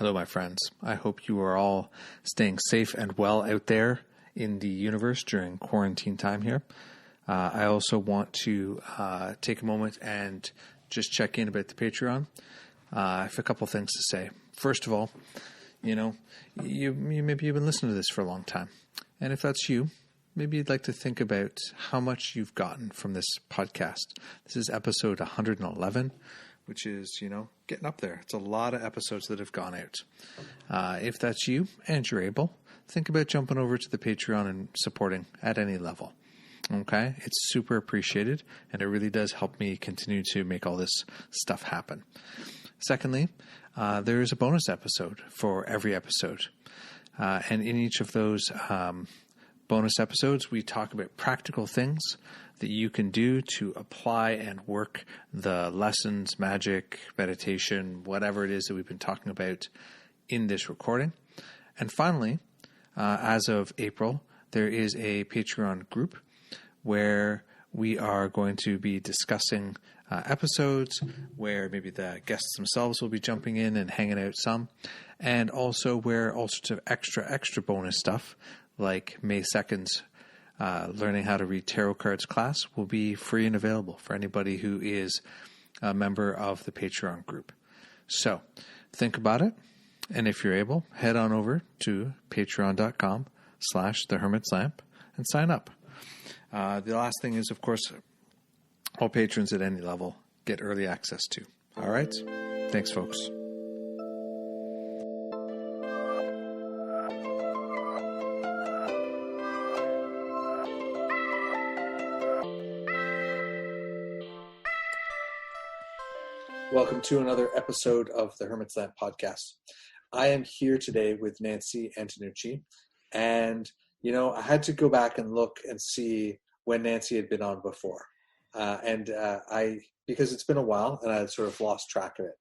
Hello, my friends. I hope you are all staying safe and well out there in the universe during quarantine time here. I also want to take a moment and just check in about the Patreon. I have a couple things to say. First of all, you maybe you've been listening to this for a long time. And if that's you, maybe you'd like to think about how much you've gotten from this podcast. This is episode 111. Which is, getting up there. It's a lot of episodes that have gone out. If that's you and you're able, think about jumping over to the Patreon and supporting at any level. Okay? It's super appreciated, and it really does help me continue to make all this stuff happen. Secondly, there is a bonus episode for every episode. And in each of those bonus episodes, we talk about practical things that you can do to apply and work the lessons, magic, meditation, whatever it is that we've been talking about in this recording. And finally, as of April, there is a Patreon group where we are going to be discussing episodes where maybe the guests themselves will be jumping in and hanging out some, and also where all sorts of extra bonus stuff like May 2nd's Learning How to Read Tarot Cards class will be free and available for anybody who is a member of the Patreon group. So think about it. And if you're able, head on over to patreon.com/thehermitslamp and sign up. The last thing is, of course, all patrons at any level get early access to. All right. Thanks, folks. Welcome to another episode of the Hermit's Lamp podcast. I am here today with Nancy Antenucci, and I had to go back and look and see when Nancy had been on before, because it's been a while and I had sort of lost track of it.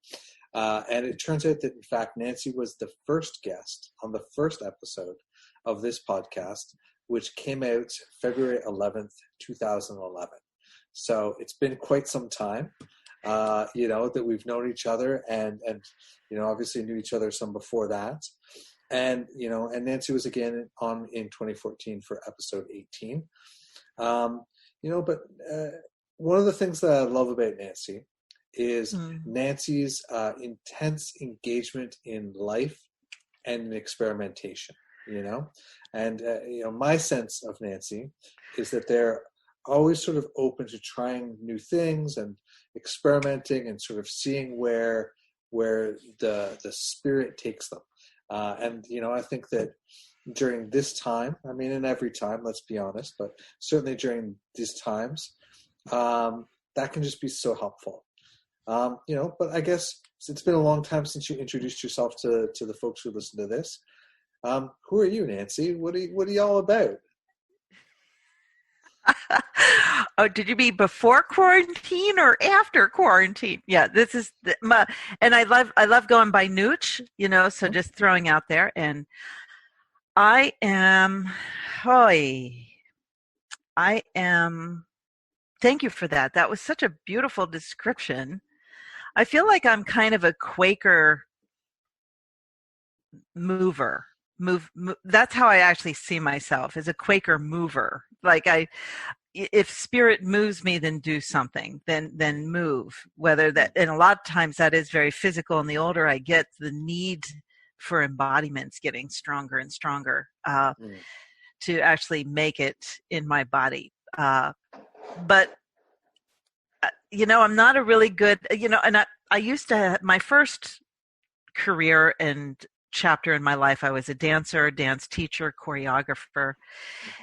And it turns out that in fact Nancy was the first guest on the first episode of this podcast, which came out February 11th, 2011. So it's been quite some time. That we've known each other and obviously knew each other some before that. And Nancy was again on in 2014 for episode 18. But one of the things that I love about Nancy is Nancy's intense engagement in life and in experimentation, and my sense of Nancy is that they're always sort of open to trying new things and experimenting and sort of seeing where the spirit takes them. I think that during this time, and every time, let's be honest, but certainly during these times, that can just be so helpful. But I guess it's been a long time since you introduced yourself to the folks who listen to this. Who are you, Nancy? What are you all about? Oh, did you mean before quarantine or after quarantine? Yeah, this is and I love going by Nooch, so just throwing out there. And I am, thank you for that. That was such a beautiful description. I feel like I'm kind of a Quaker mover. That's how I actually see myself, as a Quaker mover. Like if spirit moves me, then do something, then move. Whether that, and a lot of times that is very physical. And the older I get, the need for embodiment's getting stronger and stronger to actually make it in my body. But I'm not a really good, and I used to have my first career and chapter in my life. I was a dancer, dance teacher, choreographer.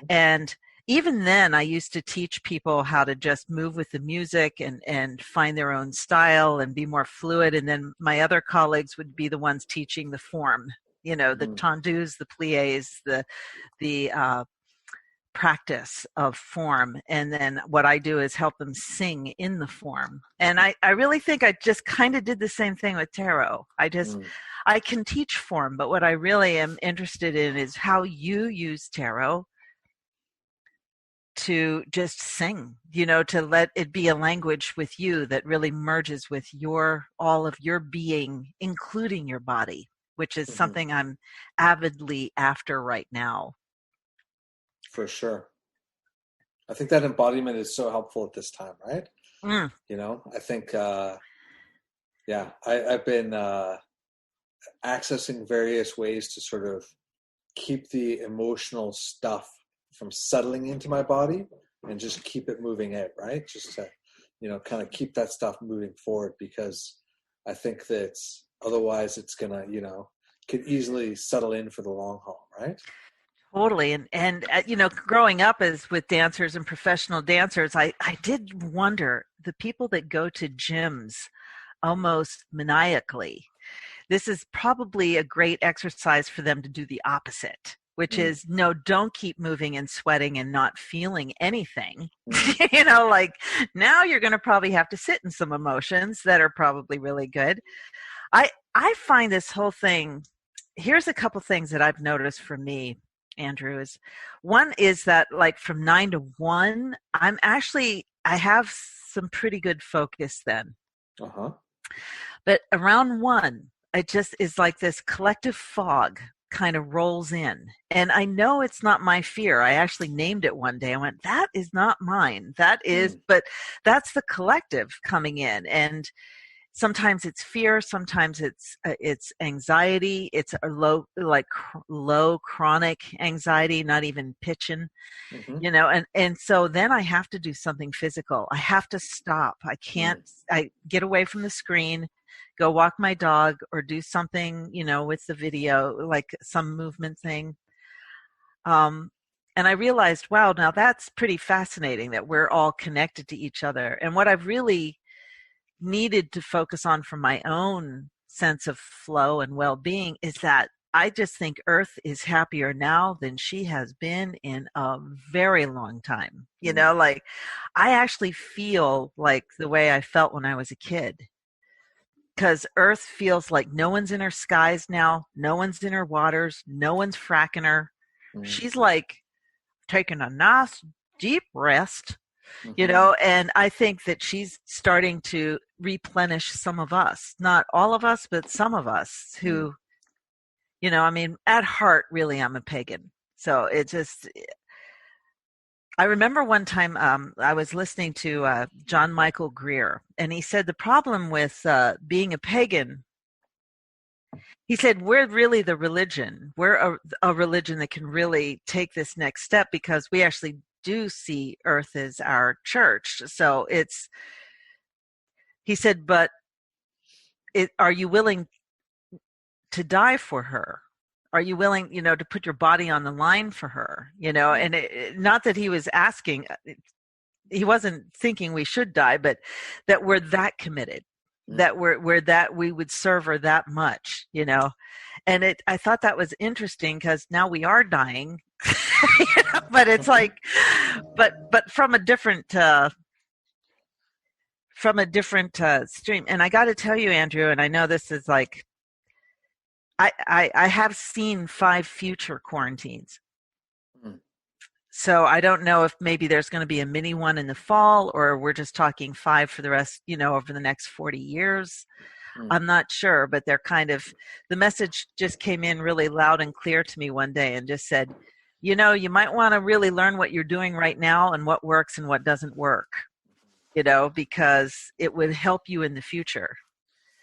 And even then I used to teach people how to just move with the music and find their own style and be more fluid. And then my other colleagues would be the ones teaching the form, the tendus, the pliés, the practice of form. And then what I do is help them sing in the form. And I really think I just kind of did the same thing with tarot. I can teach form, but what I really am interested in is how you use tarot to just sing, to let it be a language with you that really merges with all of your being, including your body. which is Mm-hmm. something I'm avidly after right now. For sure. I think that embodiment is so helpful at this time, right? Mm. I think, I've been accessing various ways to sort of keep the emotional stuff from settling into my body and just keep it moving out, right? Just to, kind of keep that stuff moving forward, because I think that otherwise it's gonna, could easily settle in for the long haul, right? Totally. And growing up as with dancers and professional dancers, I did wonder the people that go to gyms almost maniacally. This is probably a great exercise for them to do the opposite, which is no, don't keep moving and sweating and not feeling anything. Like now you're going to probably have to sit in some emotions that are probably really good. I find this whole thing, here's a couple things that I've noticed for me, Andrew, is one is that like from 9 to 1, I have some pretty good focus then. Uh-huh. But around 1, it just is like this collective fog kind of rolls in. And I know it's not my fear. I actually named it one day. I went, that is not mine. That is, but that's the collective coming in. And sometimes it's fear, sometimes it's anxiety, it's a low chronic anxiety, not even pitching, and so then I have to do something physical. I have to stop. I get away from the screen, go walk my dog or do something, with the video, like some movement thing. And I realized, wow, now that's pretty fascinating that we're all connected to each other. And what I've really needed to focus on for my own sense of flow and well-being is that I just think Earth is happier now than she has been in a very long time. Like I actually feel like the way I felt when I was a kid, because Earth feels like no one's in her skies now, no one's in her waters, no one's fracking her. She's like taking a nice deep rest. And I think that she's starting to replenish some of us, not all of us, but some of us who, at heart, really, I'm a pagan. So it just, I remember one time I was listening to John Michael Greer, and he said the problem with being a pagan, he said, we're really the religion. We're a religion that can really take this next step because we actually do see Earth as our church. So he said, but are you willing to die for her? Are you willing, to put your body on the line for her? And not that he was asking, he wasn't thinking we should die, but that we're that committed, that we're that we would serve her that much, And I thought that was interesting because now we are dying, but it's like, but from a different stream. And I got to tell you, Andrew, and I know this is like, I have seen 5 future quarantines. So I don't know if maybe there's going to be a mini one in the fall, or we're just talking 5 for the rest, over the next 40 years. I'm not sure, but they're the message just came in really loud and clear to me one day and just said, you might want to really learn what you're doing right now and what works and what doesn't work, because it would help you in the future.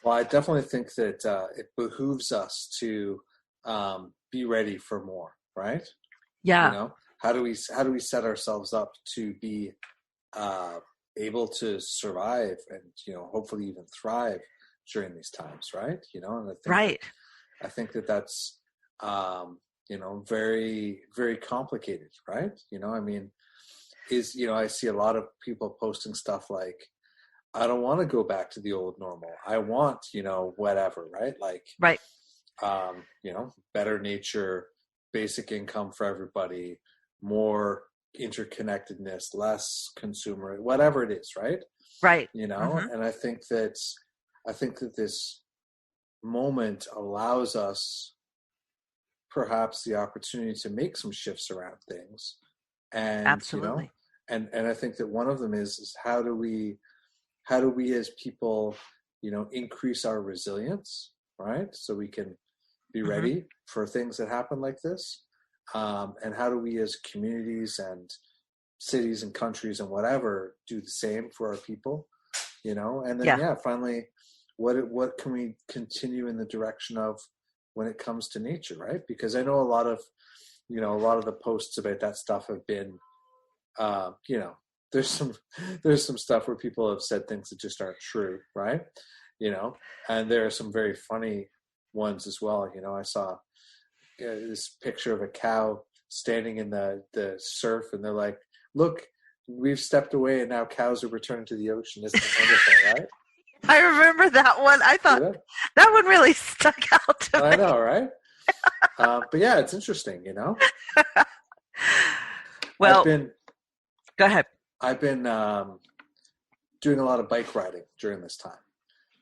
Well, I definitely think that it behooves us to be ready for more, right? Yeah. How do we set ourselves up to be able to survive and hopefully even thrive during these times, right? And I think right. I think that's very, very complicated, right? I see a lot of people posting stuff like, I don't want to go back to the old normal. I want, whatever, right? Like, right. Better nature, basic income for everybody, more interconnectedness, less consumer, whatever it is, right? Right. And I think that this moment allows us perhaps the opportunity to make some shifts around things. And, absolutely. And I think that one of them is how do we as people, increase our resilience, right? So we can be ready for things that happen like this? And how do we as communities and cities and countries and whatever do the same for our people, and then finally what can we continue in the direction of when it comes to nature, right? Because I know a lot of the posts about that stuff have been there's some stuff where people have said things that just aren't true, right? And there are some very funny ones as well. I saw this picture of a cow standing in the surf, and they're like, look, we've stepped away and now cows are returning to the ocean. Isn't it wonderful, right? I remember that one. I thought that one really stuck out to me. I know, right? But yeah, it's interesting, Well, go ahead. I've been doing a lot of bike riding during this time,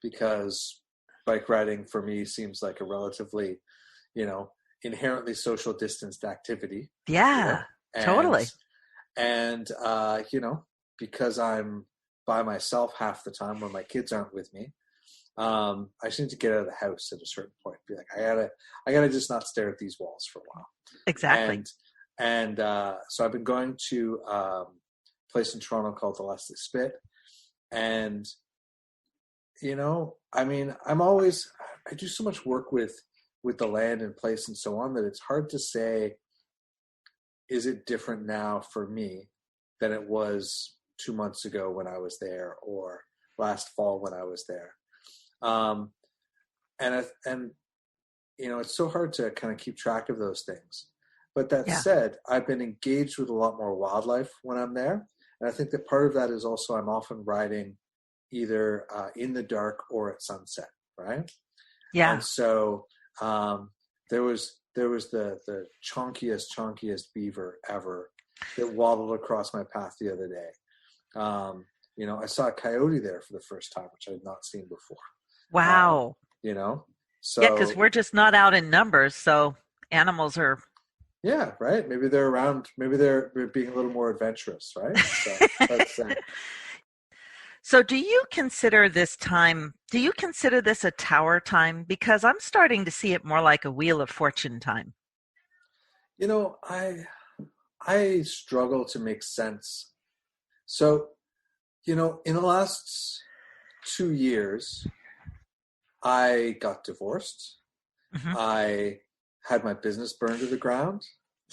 because bike riding for me seems like a relatively, inherently social distanced activity. Yeah, totally. And, because I'm by myself half the time when my kids aren't with me, I just need to get out of the house at a certain point. Be like, I gotta just not stare at these walls for a while. Exactly. And so I've been going to a place in Toronto called the Leslie Spit. And, I do so much work with the land and place and so on that it's hard to say, is it different now for me than it was 2 months ago when I was there, or last fall when I was there? It's so hard to kind of keep track of those things. But that said, I've been engaged with a lot more wildlife when I'm there. And I think that part of that is also I'm often riding either in the dark or at sunset, right? Yeah. And so there was the chonkiest beaver ever that waddled across my path the other day. I saw a coyote there for the first time, which I had not seen before. Wow. So because we're just not out in numbers, so animals are. Yeah, right. Maybe they're around. Maybe they're being a little more adventurous, right? So that's. So do you consider this time? Do you consider this a tower time? Because I'm starting to see it more like a Wheel of Fortune time. I struggle to make sense. So, in the last 2 years, I got divorced. Mm-hmm. I had my business burned to the ground.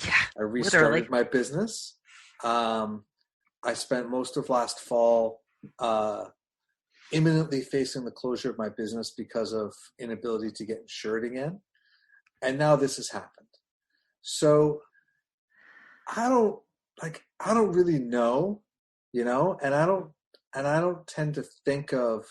Yeah, I restarted literally. my business. I spent most of last fall imminently facing the closure of my business because of inability to get insured again. And now this has happened. So I don't really know, and I don't tend to think of,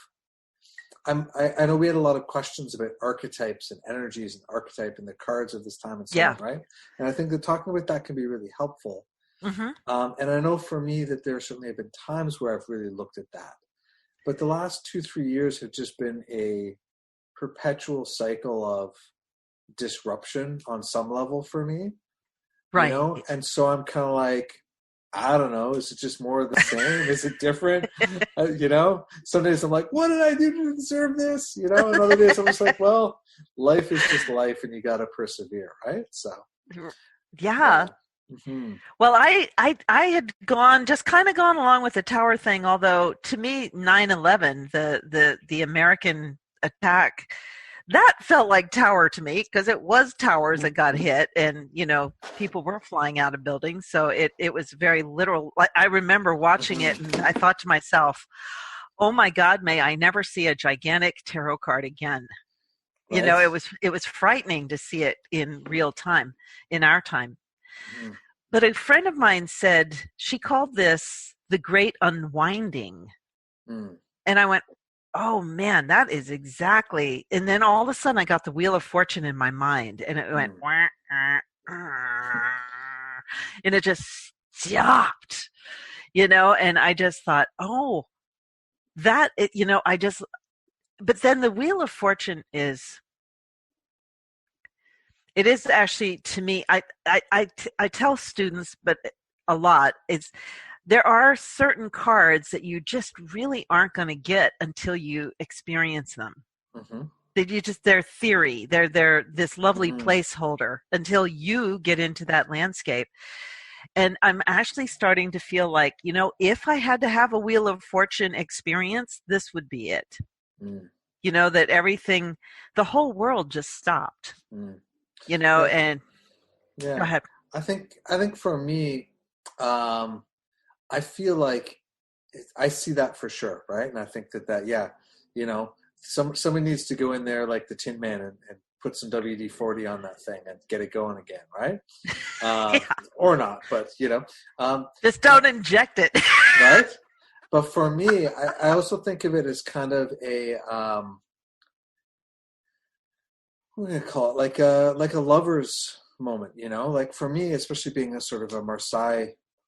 I know we had a lot of questions about archetypes and energies and archetype and the cards of this time and so on, right? And I think that talking about that can be really helpful. Mm-hmm. And I know for me that there certainly have been times where I've really looked at that. But the last 2-3 years have just been a perpetual cycle of disruption on some level for me. Right. And so I'm kind of like, I don't know, is it just more of the same? Is it different? Some days I'm like, what did I do to deserve this? And other days I'm just like, well, life is just life and you got to persevere, right? So. Yeah. Mm-hmm. Well, I had gone along with the tower thing, although to me 9/11, the American attack, that felt like tower to me, because it was towers that got hit, and people were flying out of buildings, so it was very literal. I remember watching it and I thought to myself, oh my God, may I never see a gigantic tarot card again. Right. It was frightening to see it in real time, in our time. Mm. But a friend of mine said she called this the Great Unwinding. Mm. And I went, oh man, that is exactly. And then all of a sudden I got the Wheel of Fortune in my mind, and it went, and it just stopped, and I just thought, oh, that, but then the Wheel of Fortune it is actually, to me, I tell students, but a lot, there are certain cards that you just really aren't going to get until you experience them. Mm-hmm. their theory. They're this lovely Mm-hmm. placeholder until you get into that landscape. And I'm actually starting to feel like, if I had to have a Wheel of Fortune experience, this would be it. Mm. That everything, the whole world just stopped. Mm. And Yeah. go ahead. I think for me, I feel like I see that for sure, right? And I think that yeah, somebody needs to go in there like the Tin Man and put some WD-40 on that thing and get it going again, right? Yeah. Or not, but Just don't inject it. right? But for me, I also think of it as kind of a what do you call it? Like a lover's moment, Like for me, especially being a sort of a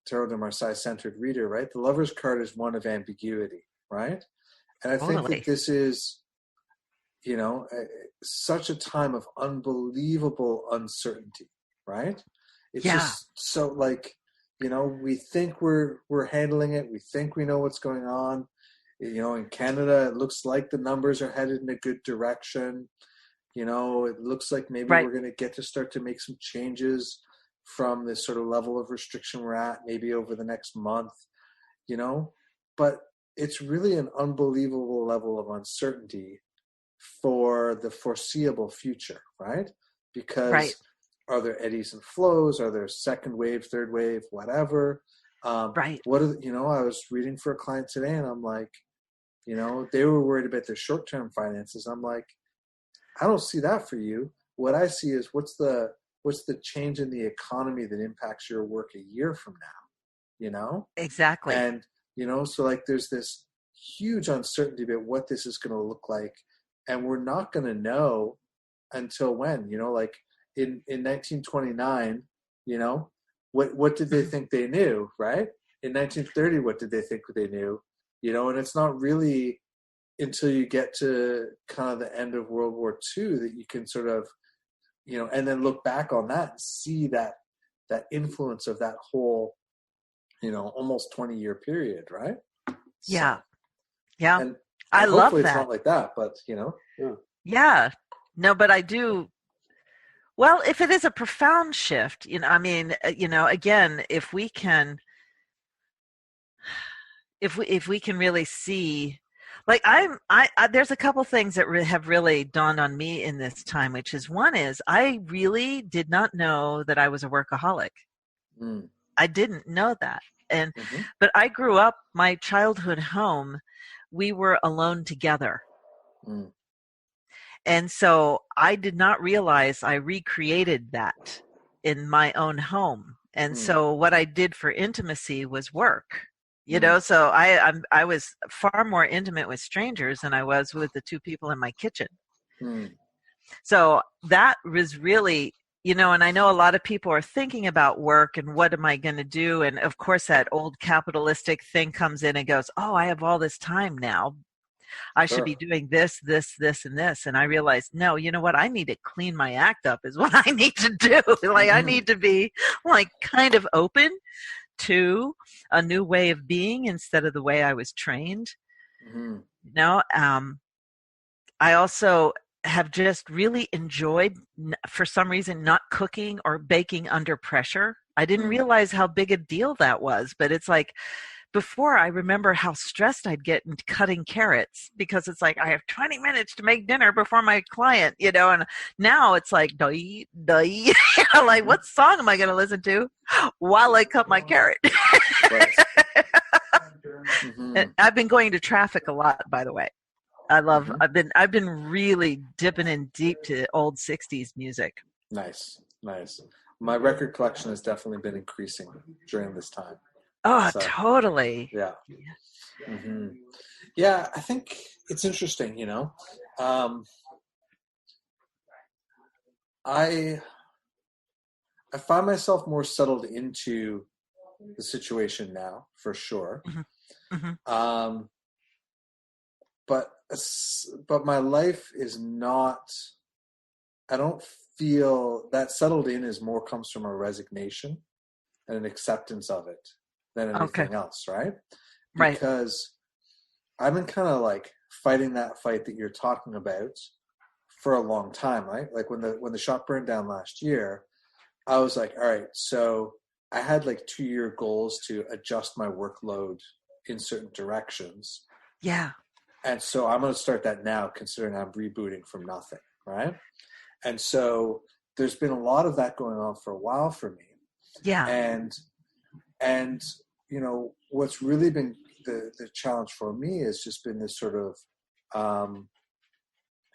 Tarot de Marseille centered reader, right? The lover's card is one of ambiguity, right? And I think Totally. that this is, such a time of unbelievable uncertainty, right? It's Yeah. just so like, we think we're handling it. We think we know what's going on. In Canada, it looks like the numbers are headed in a good direction. It looks like maybe Right. we're going to get to start to make some changes from this sort of level of restriction we're at maybe over the next month, but it's really an unbelievable level of uncertainty for the foreseeable future, right? Because Right. are there eddies and flows? Are there second wave, third wave, whatever? Right. I was reading for a client today and I'm like, they were worried about their short-term finances. I'm like, I don't see that for you. What I see is what's the change in the economy that impacts your work a year from now, Exactly. And, so like there's this huge uncertainty about what this is going to look like. And we're not going to know until when, like in 1929, what did they think they knew, right? In 1930, what did they think they knew? And it's not really until you get to kind of the end of World War II that you can sort of, and then look back on that and see that influence of that whole, almost 20-year period, right? Yeah. So, Yeah. and I love hopefully it's that. not like that, but yeah. Yeah. No, but I do. Well, if it is a profound shift, again, if we can really see, like there's a couple things that have really dawned on me in this time, which is one is I really did not know that I was a workaholic. Mm. I didn't know that. And Mm-hmm. but I grew up, my childhood home, we were alone together. Mm. And so I did not realize I recreated that in my own home. And so what I did for intimacy was work. So I was far more intimate with strangers than I was with the two people in my kitchen. Mm. So that was really, and I know a lot of people are thinking about work and what am I going to do? And of course, that old capitalistic thing comes in and goes, oh, I have all this time now. I should be doing this, this, this, and this. And I realized, no, you know what? I need to clean my act up is what I need to do. Like, I need to be like kind of open to a new way of being instead of the way I was trained. I also have just really enjoyed, for some reason, not cooking or baking under pressure. I didn't realize how big a deal that was, but it's like, before, I remember how stressed I'd get in cutting carrots because it's like I have 20 minutes to make dinner before my client, and now it's like, like what song am I going to listen to while I cut my carrot? And I've been going to Traffic a lot, by the way. I've been really dipping in deep to old 60s music. Nice. My record collection has definitely been increasing during this time. Oh, so, totally. Yeah. Mm-hmm. Yeah, I think it's interesting, I find myself more settled into the situation now, for sure. But my life is not, I don't feel that settled in is more comes from a resignation and an acceptance of it than anything else, right? Because I've been kind of like fighting that fight that you're talking about for a long time, right? Like when the shop burned down last year, I was like, all right, so I had like 2-year goals to adjust my workload in certain directions. Yeah. And so I'm going to start that now, considering I'm rebooting from nothing, right? And so there's been a lot of that going on for a while for me. Yeah. And you know, what's really been the challenge for me has just been this sort of,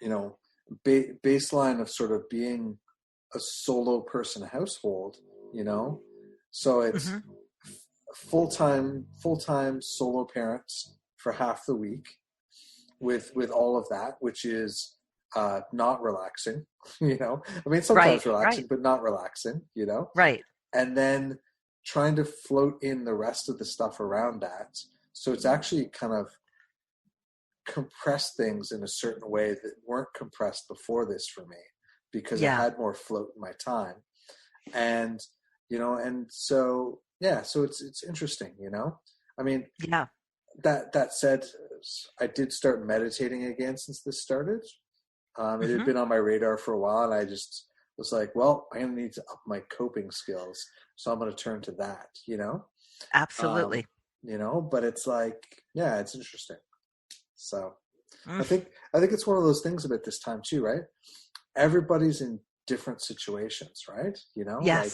you know, baseline of sort of being a solo person household, you know? So it's full-time solo parents for half the week with all of that, which is not relaxing, you know? I mean, sometimes relaxing, but not relaxing, you know? Right. And then trying to float in the rest of the stuff around that. So it's actually kind of compressed things in a certain way that weren't compressed before this for me, because I had more float in my time. And, you know, and so, yeah, so it's interesting, you know? I mean, that said, I did start meditating again since this started. It had been on my radar for a while, and I just was like, well, I'm going to need to up my coping skills. So I'm going to turn to that, you know? Absolutely. You know, but it's like, yeah, it's interesting. So I think it's one of those things about this time too, right? Everybody's in different situations, right? You know, like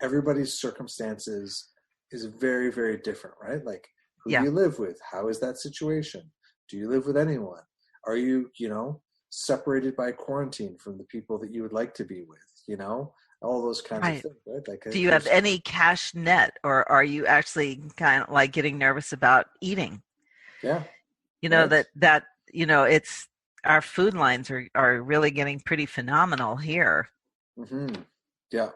everybody's circumstances is very, very different, right? Like, who do you live with? How is that situation? Do you live with anyone? Are you, you know, separated by quarantine from the people that you would like to be with, you know? All those kinds of things, right? Like, do you have any cash net, or are you actually kind of like getting nervous about eating? Yeah. You know, that, you know, it's, our food lines are really getting pretty phenomenal here. Yeah.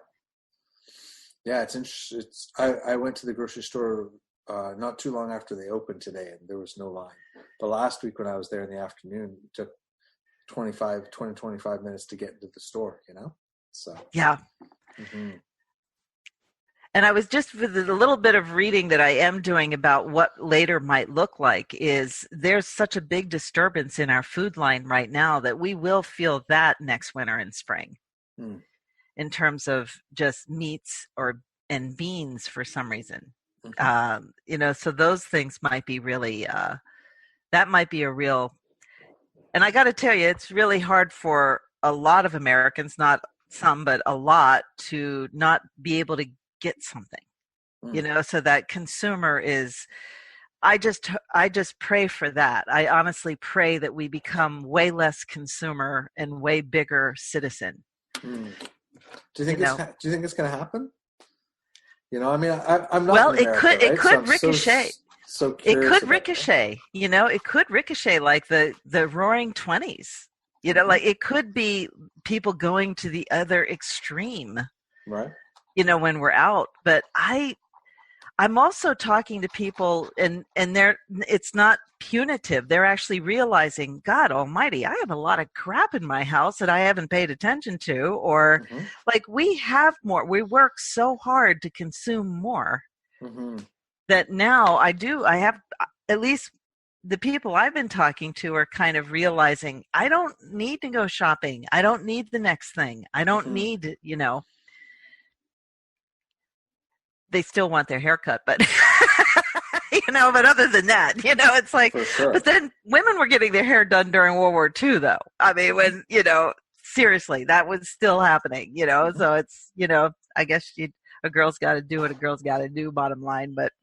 Yeah, it's interesting. I went to the grocery store not too long after they opened today, and there was no line. But last week when I was there in the afternoon, it took 25 minutes to get into the store, you know? So yeah. And I was just, with a little bit of reading that I am doing about what later might look like, is there's such a big disturbance in our food line right now that we will feel that next winter and spring in terms of just meats and beans for some reason. You know, so those things might be really, that might be a real, and I got to tell you, it's really hard for a lot of Americans, not some, but a lot, to not be able to get something, you know, so that consumer is, I just pray for that. I honestly pray that we become way less consumer and way bigger citizen. Do you think it's going to happen? You know, I mean, I'm not. Well, in America, it could ricochet. So it could ricochet. You know, it could ricochet like the Roaring '20s. You know, like it could be people going to the other extreme. Right. You know, when we're out. But I'm also talking to people, and it's not punitive. They're actually realizing, God almighty, I have a lot of crap in my house that I haven't paid attention to, or like we have more. We work so hard to consume more that now I have, at least the people I've been talking to are kind of realizing, I don't need to go shopping. I don't need the next thing. I don't need, you know. They still want their haircut, but you know, but other than that, you know, it's like, but then women were getting their hair done during World War II, though. I mean, when, you know, seriously, that was still happening, you know, so it's, you know, I guess a girl's got to do what a girl's got to do, bottom line, but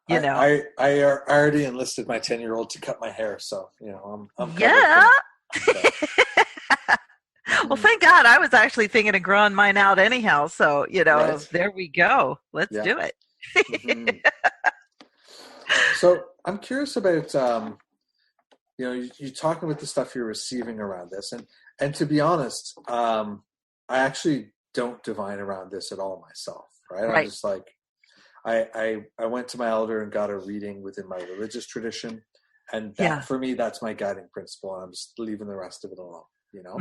you know. I already enlisted my 10-year-old to cut my hair, so, you know, I'm yeah. Well, thank God, I was actually thinking of growing mine out anyhow. So, you know, there we go. Let's do it. So I'm curious about, you know, you're talking about the stuff you're receiving around this. And to be honest, I actually don't divine around this at all myself, right? I'm just like, I went to my elder and got a reading within my religious tradition. And that, for me, that's my guiding principle. And I'm just leaving the rest of it alone, you know?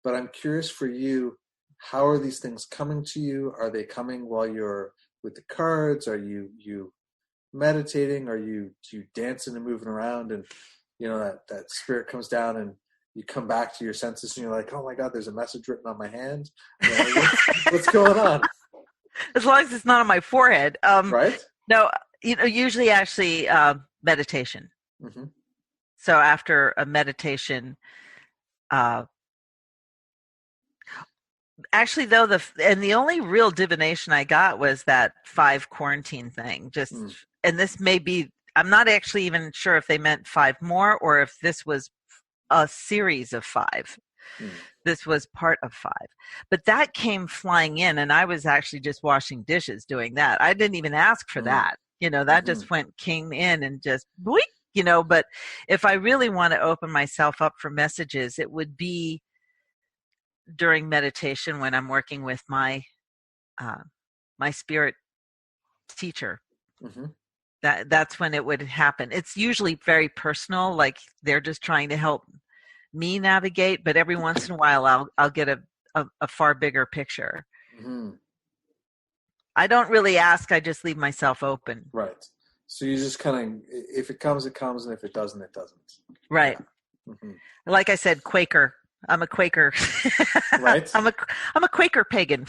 But I'm curious for you, how are these things coming to you? Are they coming while you're with the cards? Are you meditating? Are you dancing and moving around, and you know that spirit comes down and you come back to your senses and you're like, oh my God, there's a message written on my hand. You know, what's going on? As long as it's not on my forehead. Right? No, usually actually meditation. Mm-hmm. So after a meditation, actually though, the only real divination I got was that 5 quarantine thing. And this may be, I'm not actually even sure if they meant 5 more or if this was a series of 5. This was part of 5, but that came flying in, and I was actually just washing dishes doing that. I didn't even ask for that. That just came in and just boink, but if I really want to open myself up for messages, it would be during meditation when I'm working with my my spirit teacher. That's when it would happen. It's usually very personal, like they're just trying to help me navigate, but every once in a while I'll get a far bigger picture. I don't really ask, I just leave myself open. Right. So you just kind of, if it comes, it comes, and if it doesn't, it doesn't. Right. Like I said, Quaker. I'm a Quaker. Right. I'm a Quaker pagan.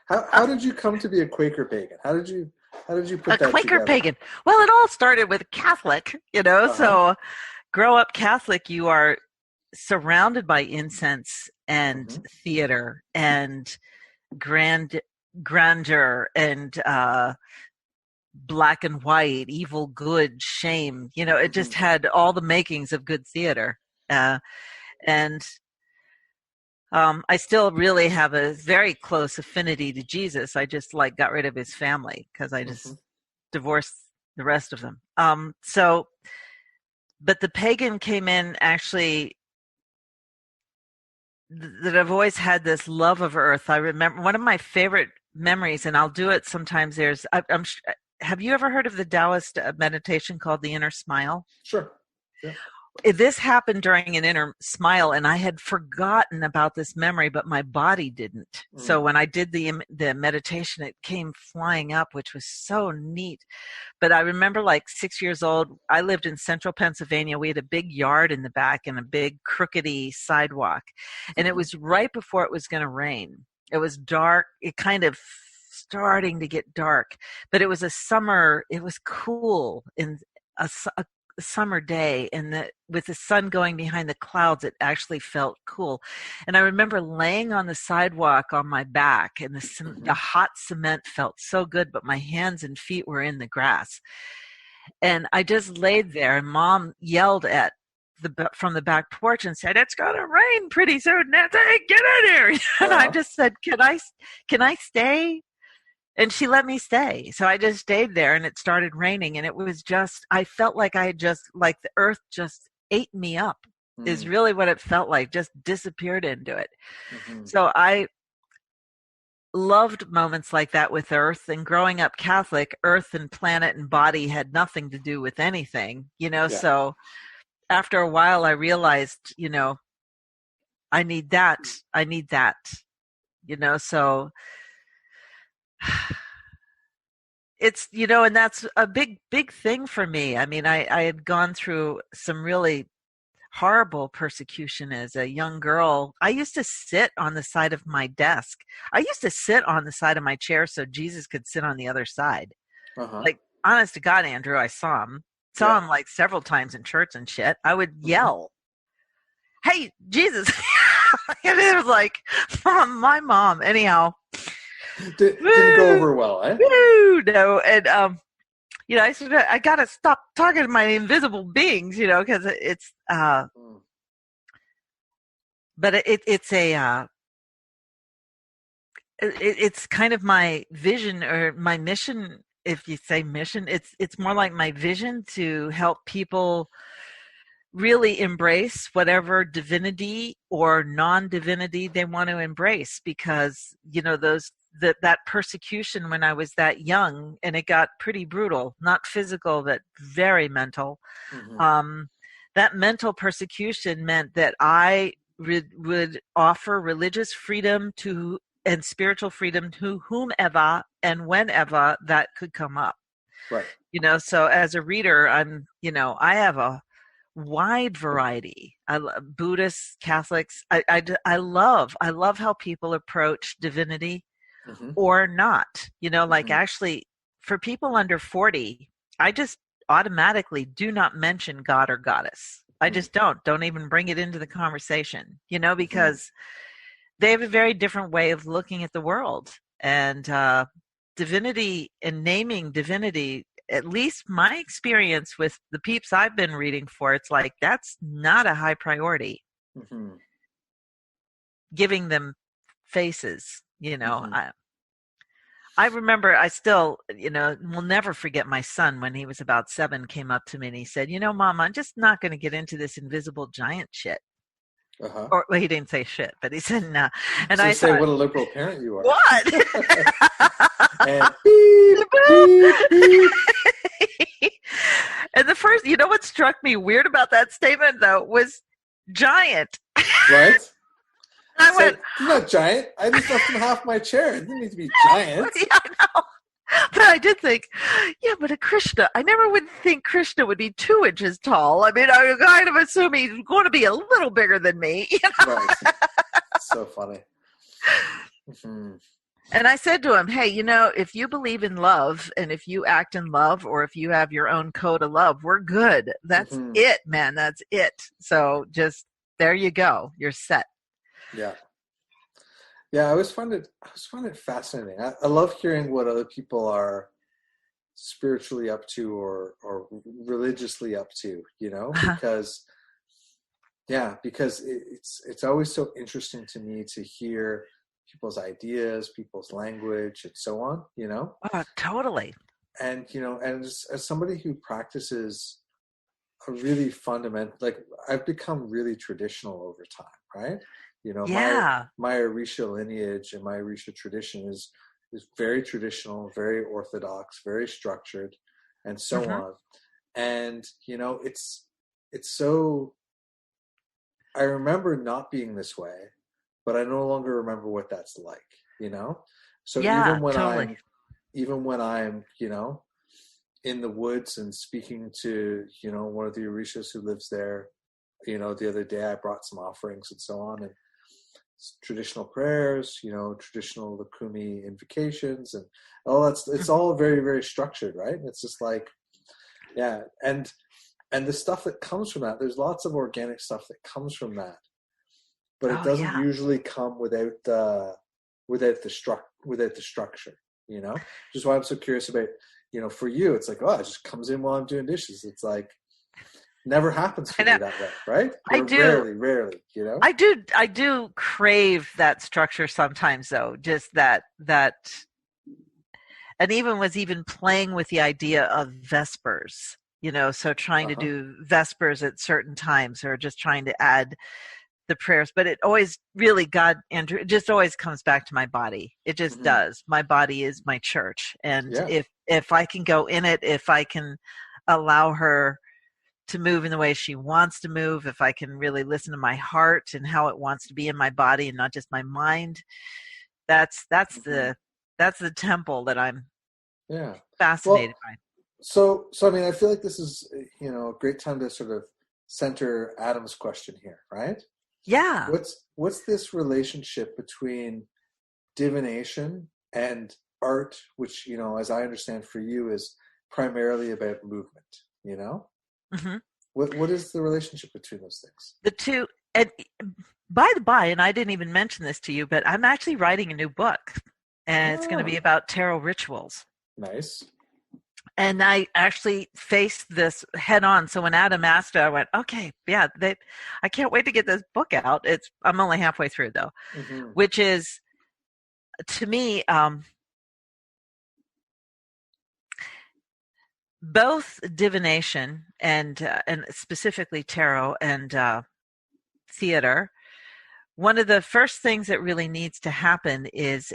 How did you come to be a Quaker pagan? How did you put that a Quaker together? pagan? Well, it all started with Catholic, so grow up Catholic, you are surrounded by incense and theater and grandeur and black and white, evil, good, shame. It just had all the makings of good theater. And I still really have a very close affinity to Jesus. I just got rid of his family because I just divorced the rest of them. But the pagan came in actually, that I've always had this love of earth. I remember one of my favorite memories, and I'll do it sometimes. Have you ever heard of the Taoist meditation called the Inner Smile? Sure. Yeah. This happened during an inner smile, and I had forgotten about this memory, but my body didn't. So when I did the meditation, it came flying up, which was so neat. But I remember 6 years old, I lived in central Pennsylvania. We had a big yard in the back and a big crookedy sidewalk. And it was right before it was going to rain. It was dark. It kind of starting to get dark, but it was it was cool in a summer day, and with the sun going behind the clouds, it actually felt cool. And I remember laying on the sidewalk on my back, and the hot cement felt so good, but my hands and feet were in the grass. And I just laid there, and Mom yelled from the back porch and said, "It's gonna rain pretty soon, Nancy, get in here." And I just said, can I stay? And she let me stay. So I just stayed there, and it started raining, and it was just, I felt like the earth just ate me up is really what it felt like, just disappeared into it. So I loved moments like that with earth, and growing up Catholic, earth and planet and body had nothing to do with anything, so after a while I realized, I need that, so it's, and that's a big thing for me. I mean, I had gone through some really horrible persecution as a young girl. I used to sit on the side of my desk. I used to sit on the side of my chair so Jesus could sit on the other side. Honest to God, Andrew, I saw him several times in church and shit. I would yell, "Hey, Jesus." And it was like, my mom, anyhow. Didn't go over well, eh? No, and I said, I gotta stop talking to my invisible beings, because it's but it's kind of my vision or my mission. If you say mission, it's more like my vision to help people really embrace whatever divinity or non-divinity they want to embrace, because that persecution when I was that young, and it got pretty brutal, not physical but very mental. That mental persecution meant that I would offer religious freedom and spiritual freedom to whomever and whenever that could come up. Right. So as a reader, I have a wide variety. Buddhists, Catholics. I love how people approach divinity Mm-hmm. or not. Like Mm-hmm. actually for people under 40, I just automatically do not mention God or goddess. I just don't even bring it into the conversation, Mm-hmm. because they have a very different way of looking at the world. And divinity and naming divinity, at least my experience with the peeps I've been reading for, it's like that's not a high priority. Mm-hmm. Giving them faces, Mm-hmm. I remember, I still, will never forget my son when he was about 7 came up to me and he said, Mom, I'm just not going to get into this invisible giant shit. Uh-huh. Or, well, he didn't say shit, but he said no. And So you I say thought, what a liberal parent you are. what? And beep, beep, beep. And the first, what struck me weird about that statement, though, was giant. Right? I It's went, like, it's not giant. I just left him half my chair. It didn't need to be giant. yeah, I know. But I did think, yeah, but a Krishna, I never would think Krishna would be 2 inches tall. I mean, I kind of assume he's going to be a little bigger than me. Right. So funny. Mm-hmm. And I said to him, hey, if you believe in love and if you act in love or if you have your own code of love, we're good. That's it, man. That's it. So just there you go. You're set. Yeah. Yeah, I always find it fascinating. I love hearing what other people are spiritually up to or religiously up to, because it's always so interesting to me to hear people's ideas, people's language, and so on, Oh, totally. And, and as somebody who practices a really fundamental, like I've become really traditional over time, right? Yeah. My Orisha lineage and my Orisha tradition is very traditional, very orthodox, very structured, and so on. And, it's so, I remember not being this way, but I no longer remember what that's like, So Yeah, even when totally. I'm, in the woods and speaking to, one of the Orishas who lives there, the other day I brought some offerings and so on, and traditional prayers, traditional Lakumi invocations and all that's, it's all very, very structured, right? It's just like, yeah. And the stuff that comes from that, there's lots of organic stuff that comes from that, but it doesn't usually come without the structure, which is why I'm so curious about, for you, it's like, oh, it just comes in while I'm doing dishes. It's like, never happens for me that way, right? I do. Rarely, I do crave that structure sometimes, though. Just that, and was even playing with the idea of Vespers, so trying to do Vespers at certain times or just trying to add the prayers. But it always really, Andrew, it just always comes back to my body. It just does. My body is my church. And if I can go in it, if I can allow her to move in the way she wants to move, if I can really listen to my heart and how it wants to be in my body and not just my mind, that's the temple that I'm fascinated by. So I mean, I feel like this is, a great time to sort of center Adam's question here, right? Yeah. What's this relationship between divination and art, which, as I understand for you, is primarily about movement, What is the relationship between those things? The two, and by the by, and I didn't even mention this to you, but I'm actually writing a new book, and it's going to be about tarot rituals. Nice. And I actually faced this head on. So when Adam asked it, I went, okay, yeah, I can't wait to get this book out. I'm only halfway through though, which is, to me, both divination and specifically tarot and theater. One of the first things that really needs to happen is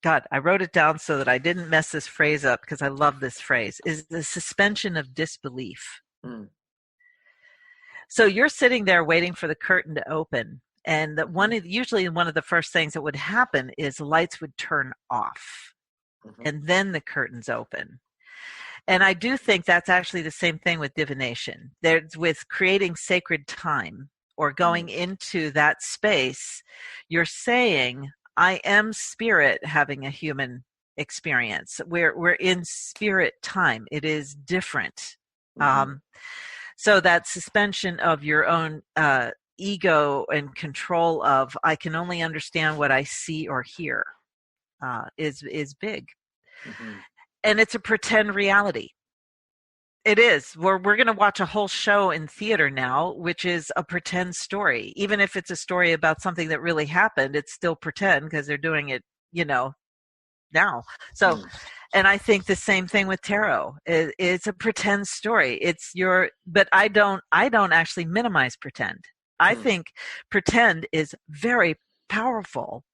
God, I wrote it down so that I didn't mess this phrase up because I love this phrase, is the suspension of disbelief. So you're sitting there waiting for the curtain to open, and usually one of the first things that would happen is lights would turn off, and then the curtains open. And I do think that's actually the same thing with divination. There's with creating sacred time or going into that space, you're saying, I am spirit having a human experience. We're in spirit time. It is different. So that suspension of your own ego and control of, I can only understand what I see or hear, is big. And it's a pretend reality. It is. We're going to watch a whole show in theater now, which is a pretend story. Even if it's a story about something that really happened, it's still pretend because they're doing it, now. So, and I think the same thing with tarot. It's a pretend story. But I don't actually minimize pretend. I think pretend is very powerful.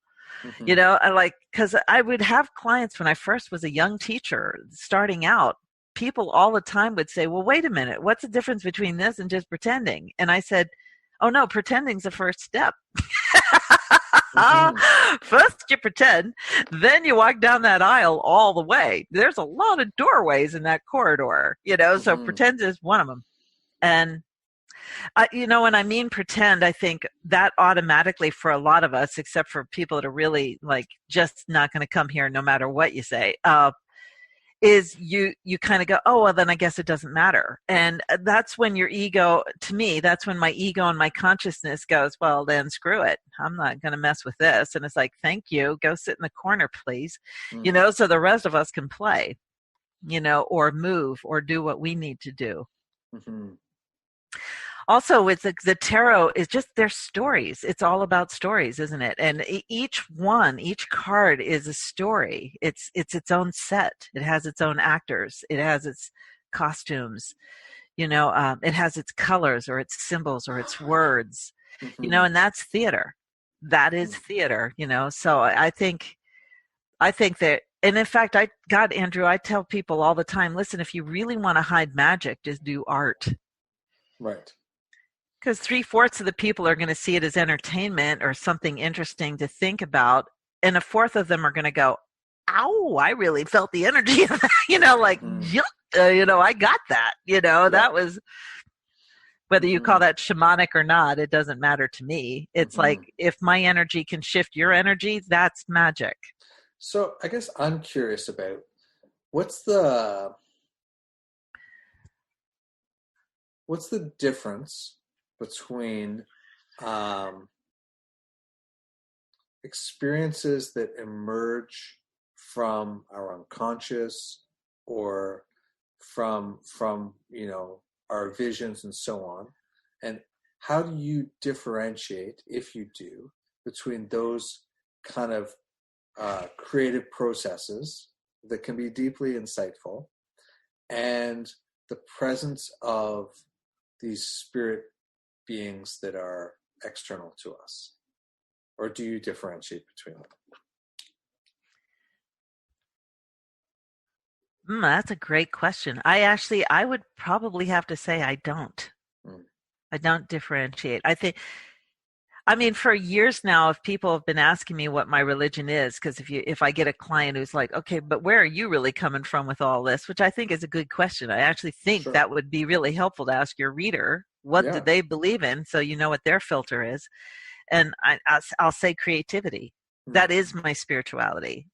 Because I would have clients when I first was a young teacher starting out, people all the time would say, well, wait a minute, what's the difference between this and just pretending? And I said, oh no, pretending's the first step. First you pretend, then you walk down that aisle all the way. There's a lot of doorways in that corridor, so pretend is one of them. And when I mean pretend, I think that automatically for a lot of us, except for people that are really just not going to come here no matter what you say, is you kind of go, oh, well, then I guess it doesn't matter. And that's when your ego, to me, that's when my ego and my consciousness goes, well, then screw it. I'm not going to mess with this. And it's like, thank you. Go sit in the corner, please. So the rest of us can play, or move or do what we need to do. Also, with the tarot, is just their stories. It's all about stories, isn't it? And each card is a story. It's its own set. It has its own actors. It has its costumes. It has its colors or its symbols or its words. And that's theater. That is theater. So I think that. And in fact, Andrew, I tell people all the time, listen, if you really want to hide magic, just do art. Right. Because 3/4 of the people are going to see it as entertainment or something interesting to think about. And 1/4 of them are going to go, ow, I really felt the energy of that. I got that. That was, whether you call that shamanic or not, it doesn't matter to me. It's like, if my energy can shift your energy, that's magic. So I guess I'm curious about what's the difference between experiences that emerge from our unconscious or from our visions and so on, and how do you differentiate, if you do, between those kind of creative processes that can be deeply insightful and the presence of these spirit beings that are external to us? Or do you differentiate between them? That's a great question. I would probably have to say I don't. I don't differentiate. For years now, if people have been asking me what my religion is, because if I get a client who's like, okay, but where are you really coming from with all this? Which I think is a good question. I actually think that would be really helpful to ask your reader. What do they believe in? So you know what their filter is. And I'll say creativity. That is my spirituality.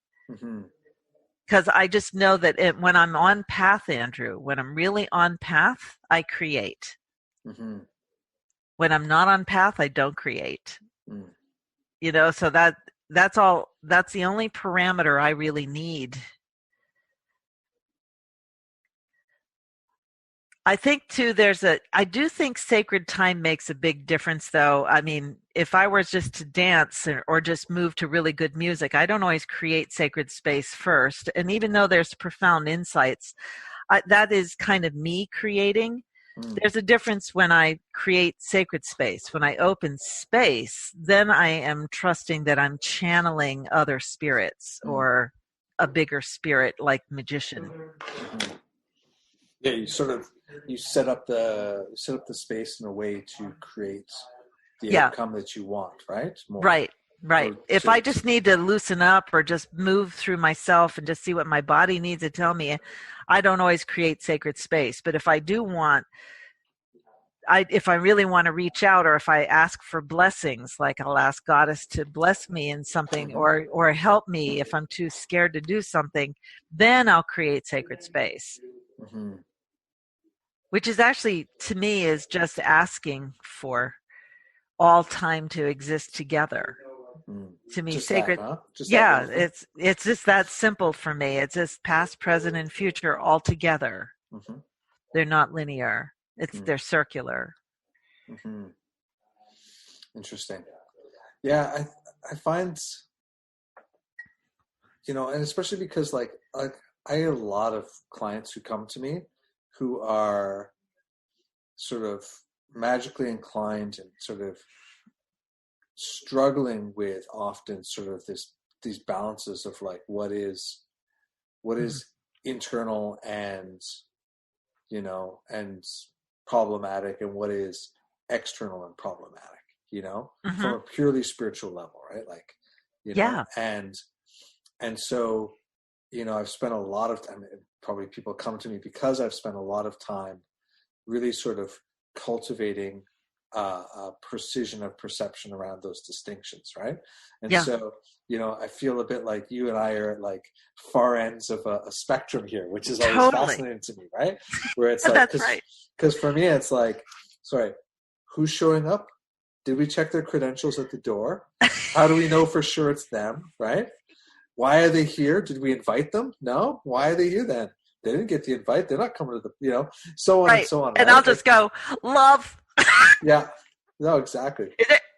Because I just know that when I'm on path, Andrew, when I'm really on path, I create. When I'm not on path, I don't create. So that's all. That's the only parameter I really need. I think too, I do think sacred time makes a big difference though. If I were just to dance or just move to really good music, I don't always create sacred space first. And even though there's profound insights, that is kind of me creating. There's a difference when I create sacred space. When I open space, then I am trusting that I'm channeling other spirits or a bigger spirit like magician. Yeah, you set up the space in a way to create the outcome that you want, right? Right. Right. If I just need to loosen up or just move through myself and just see what my body needs to tell me, I don't always create sacred space. But if I do want, if I really want to reach out, or if I ask for blessings, like I'll ask Goddess to bless me in something, or help me if I'm too scared to do something, then I'll create sacred space. Mm-hmm. Which is actually, to me, is just asking for all time to exist together. To me, just sacred. That, huh? It's just that simple for me. It's just past, present, and future all together. Mm-hmm. They're not linear. They're circular. Mm-hmm. Interesting. Yeah, I find, and especially because like I have a lot of clients who come to me who are sort of magically inclined and sort of struggling with often sort of these balances of like what is internal and and problematic, and what is external and problematic, from a purely spiritual level, right? Like, and so, I've spent a lot of time, probably people come to me because I've spent a lot of time really sort of cultivating a precision of perception around those distinctions, right? And so, I feel a bit like you and I are at like far ends of a spectrum here, which is always fascinating to me, right? Where it's like, because for me, it's like, sorry, who's showing up? Did we check their credentials at the door? How do we know for sure it's them, right? Why are they here? Did we invite them? No? Why are they here then? They didn't get the invite. They're not coming to the, so on and so on. And right? I'll just go, love. Yeah. No, exactly.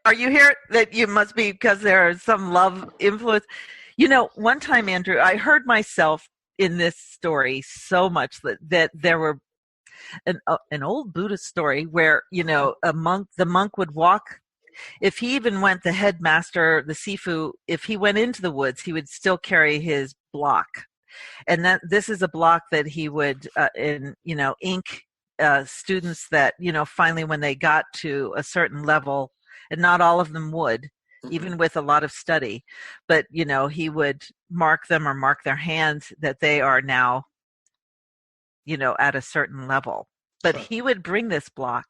Are you here? That you must be, because there is some love influence. One time, Andrew, I heard myself in this story so much that there were an old Buddhist story where, the monk would walk. If he even went, the headmaster, the Sifu, if he went into the woods, he would still carry his block. And that this is a block that he would, ink students that, finally when they got to a certain level, and not all of them would, even with a lot of study, but, he would mark them or mark their hands that they are now, at a certain level. But he would bring this block,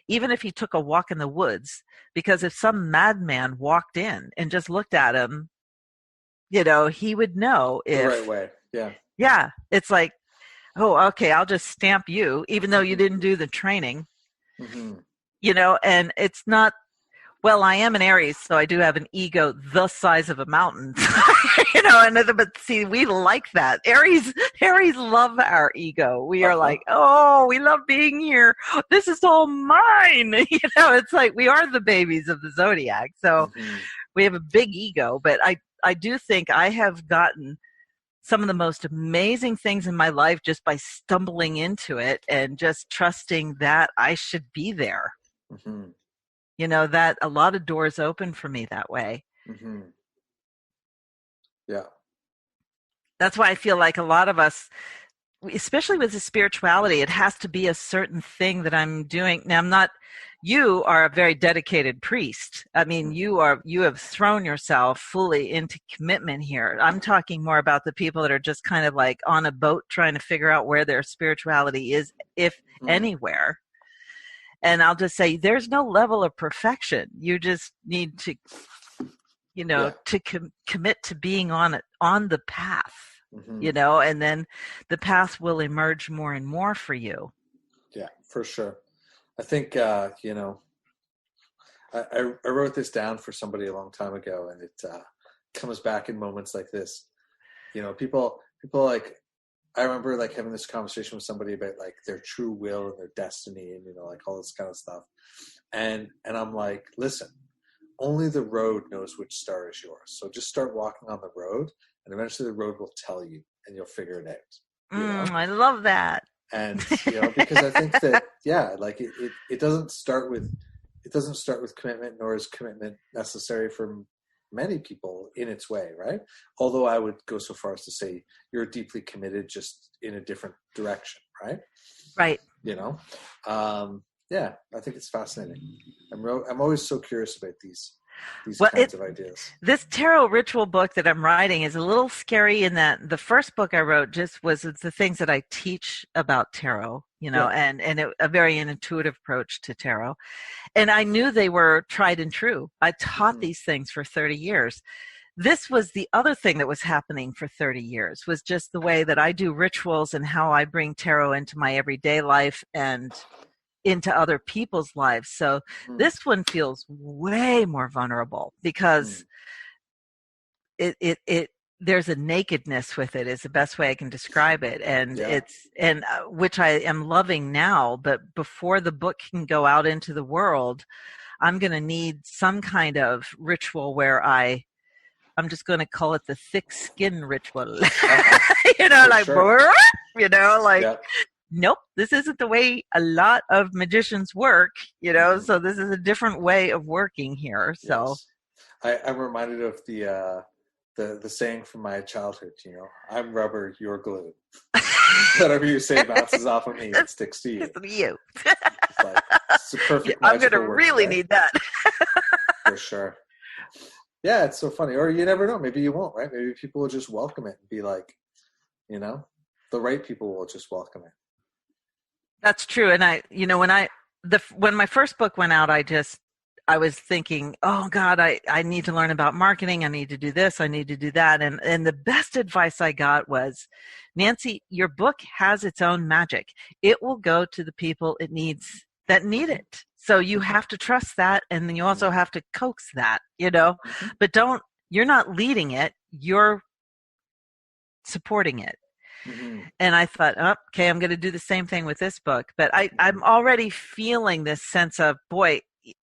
even if he took a walk in the woods, because if some madman walked in and just looked at him, he would know if... The right way, yeah. Yeah, it's like, oh, okay, I'll just stamp you, even though you didn't do the training. Mm-hmm. And it's not... Well, I am an Aries, so I do have an ego the size of a mountain. But see, we like that. Aries love our ego. We are like, oh, we love being here. This is all mine. It's like we are the babies of the zodiac. So we have a big ego. But I do think I have gotten some of the most amazing things in my life just by stumbling into it and just trusting that I should be there. Mm-hmm. That a lot of doors open for me that way. Mm-hmm. Yeah. That's why I feel like a lot of us, especially with the spirituality, it has to be a certain thing that I'm doing. Now, you are a very dedicated priest. I mean, you have thrown yourself fully into commitment here. I'm talking more about the people that are just kind of like on a boat trying to figure out where their spirituality is, if anywhere. And I'll just say, there's no level of perfection. You just need to, to commit to being on the path, and then the path will emerge more and more for you. Yeah, for sure. I think, I wrote this down for somebody a long time ago, and it comes back in moments like this. People like, I remember like having this conversation with somebody about like their true will and their destiny and, like all this kind of stuff. And I'm like, listen, only the road knows which star is yours. So just start walking on the road, and eventually the road will tell you and you'll figure it out. I love that. And, because I think that, like it doesn't start with commitment, nor is commitment necessary for many people in its way, right? Although I would go so far as to say you're deeply committed, just in a different direction, right? Right. I think it's fascinating. I'm always so curious about these these Well, kinds of ideas. this tarot ritual book that I'm writing is a little scary in that the first book I wrote just was the things that I teach about tarot, Yeah. a very intuitive approach to tarot. And I knew they were tried and true. I taught these things for 30 years. This was the other thing that was happening for 30 years, was just the way that I do rituals and how I bring tarot into my everyday life and into other people's lives. So this one feels way more vulnerable because it there's a nakedness with it is the best way I can describe it. And which I am loving now, but before the book can go out into the world, I'm going to need some kind of ritual where I'm just going to call it the thick skin ritual. Nope, this isn't the way a lot of magicians work, so this is a different way of working here. So I'm reminded of the saying from my childhood, I'm rubber, you're glue. Whatever you say bounces off of me, it sticks to you. It's you. It's a perfect I'm going to word, really right? need that. For sure. Yeah, it's so funny. Or you never know. Maybe you won't, right? Maybe people will just welcome it and be like, the right people will just welcome it. That's true. And when my first book went out, I was thinking, oh God, I need to learn about marketing. I need to do this. I need to do that. And the best advice I got was, Nancy, your book has its own magic. It will go to the people that need it. So you have to trust that. And then you also have to coax that, but you're not leading it. You're supporting it. And I thought, okay, I'm going to do the same thing with this book. But I'm already feeling this sense of, boy,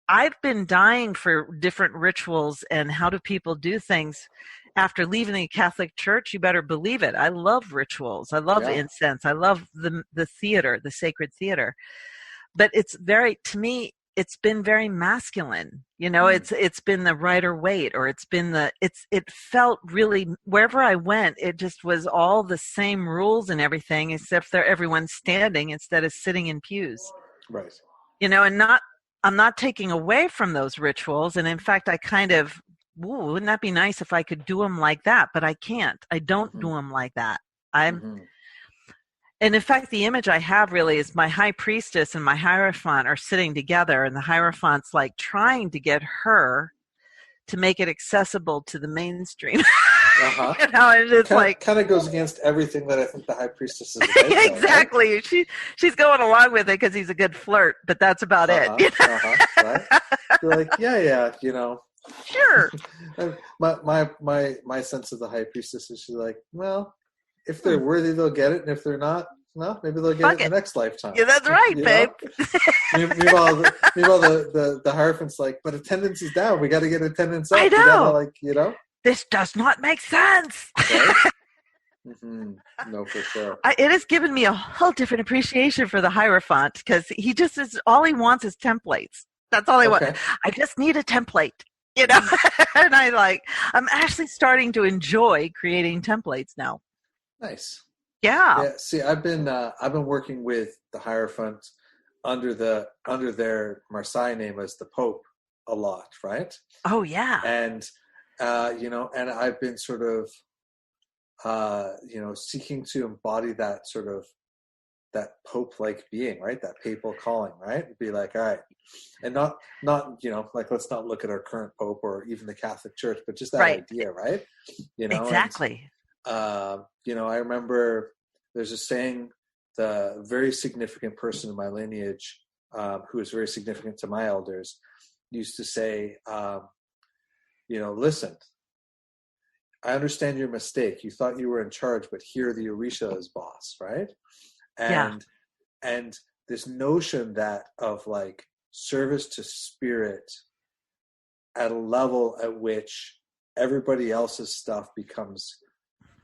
I've been dying for different rituals and how do people do things after leaving the Catholic Church. You better believe it. I love rituals. I love incense. I love the theater, the sacred theater. But to me, it's been very masculine. It's been the Rider-Waite, or it felt really, wherever I went, it just was all the same rules and everything, except everyone's standing instead of sitting in pews. Right. And I'm not taking away from those rituals. And in fact, I kind of, wouldn't that be nice if I could do them like that? But I can't. I don't do them like that. And in fact, the image I have really is my high priestess and my hierophant are sitting together, and the hierophant's like trying to get her to make it accessible to the mainstream. And it's kind of goes against everything that I think the high priestess is about. Exactly. Right? She's going along with it because he's a good flirt, but that's about it. Right? You're like, Sure. my sense of the high priestess is she's like, well, if they're worthy, they'll get it, and if they're not, well, maybe they'll get it in the next lifetime. Yeah, that's right, babe. Meanwhile, the hierophant's like, but attendance is down. We got to get attendance up. I know. We gotta, This does not make sense. Right? No, for sure. It has given me a whole different appreciation for the hierophant, because he just is, all he wants is templates. That's all he wants. I just need a template. And I'm actually starting to enjoy creating templates now. Nice. Yeah. See, I've been working with the Hierophant under their Marseille name as the Pope a lot, right? Oh yeah. And and I've been sort of seeking to embody that sort of that Pope-like being, right? That papal calling, right? Be like, all right, and not let's not look at our current Pope or even the Catholic Church, but just that idea, right? Exactly. I remember there's a saying, the very significant person in my lineage, who is very significant to my elders, used to say, listen, I understand your mistake. You thought you were in charge, but here the Orisha is boss, right? And this notion that of like service to spirit at a level at which everybody else's stuff becomes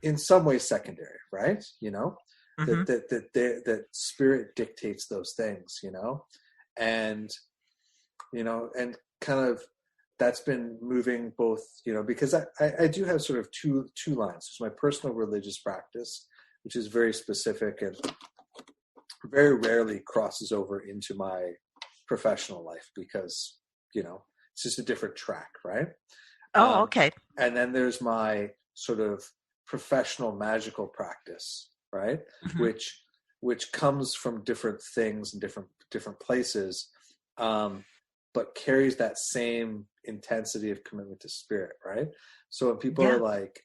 in some way secondary, right? That spirit dictates those things, and kind of that's been moving both, because I do have sort of two lines. There's my personal religious practice, which is very specific and very rarely crosses over into my professional life because, It's just a different track, right? Oh, okay. And then there's my sort of professional magical practice, right? Mm-hmm. Which comes from different things and different places, but carries that same intensity of commitment to spirit, right? So when people are like,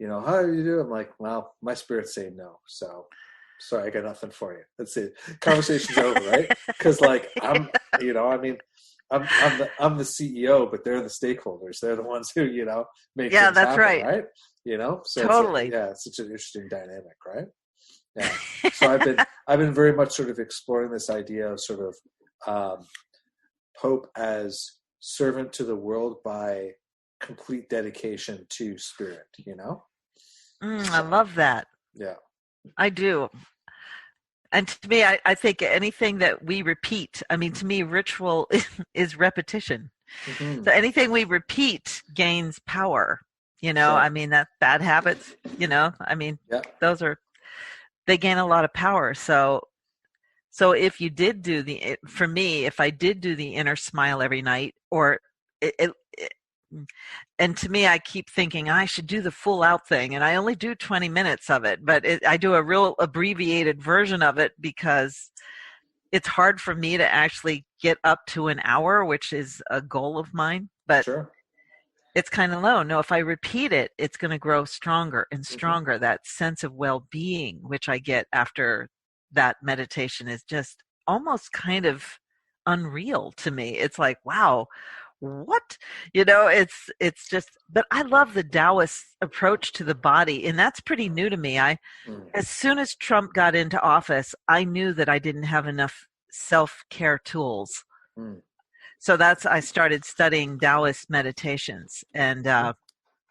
how do you do it? I'm like, well, my spirit's saying no, so sorry, I got nothing for you. That's it. Conversation's over, right? Because like I'm the CEO, but they're the stakeholders. They're the ones who make things that's happen, right? So totally. it's such an interesting dynamic, right? Yeah. So I've been very much sort of exploring this idea of sort of Pope as servant to the world by complete dedication to spirit. I love that. Yeah. I do. And to me, I think anything that we repeat, to me, ritual is repetition. Mm-hmm. So anything we repeat gains power, sure. That bad habits, they gain a lot of power. So if you did do if I did do the inner smile every night, or and to me, I keep thinking I should do the full out thing, and I only do 20 minutes of it, but I do a real abbreviated version of it because it's hard for me to actually get up to an hour, which is a goal of mine, but sure. It's kind of low. No, if I repeat it, it's going to grow stronger and stronger. Mm-hmm. That sense of well-being, which I get after that meditation, is just almost kind of unreal to me. It's like, wow, what? It's just, but I love the Taoist approach to the body, and that's pretty new to me. As soon as Trump got into office, I knew that I didn't have enough self-care tools. So I started studying Taoist meditations and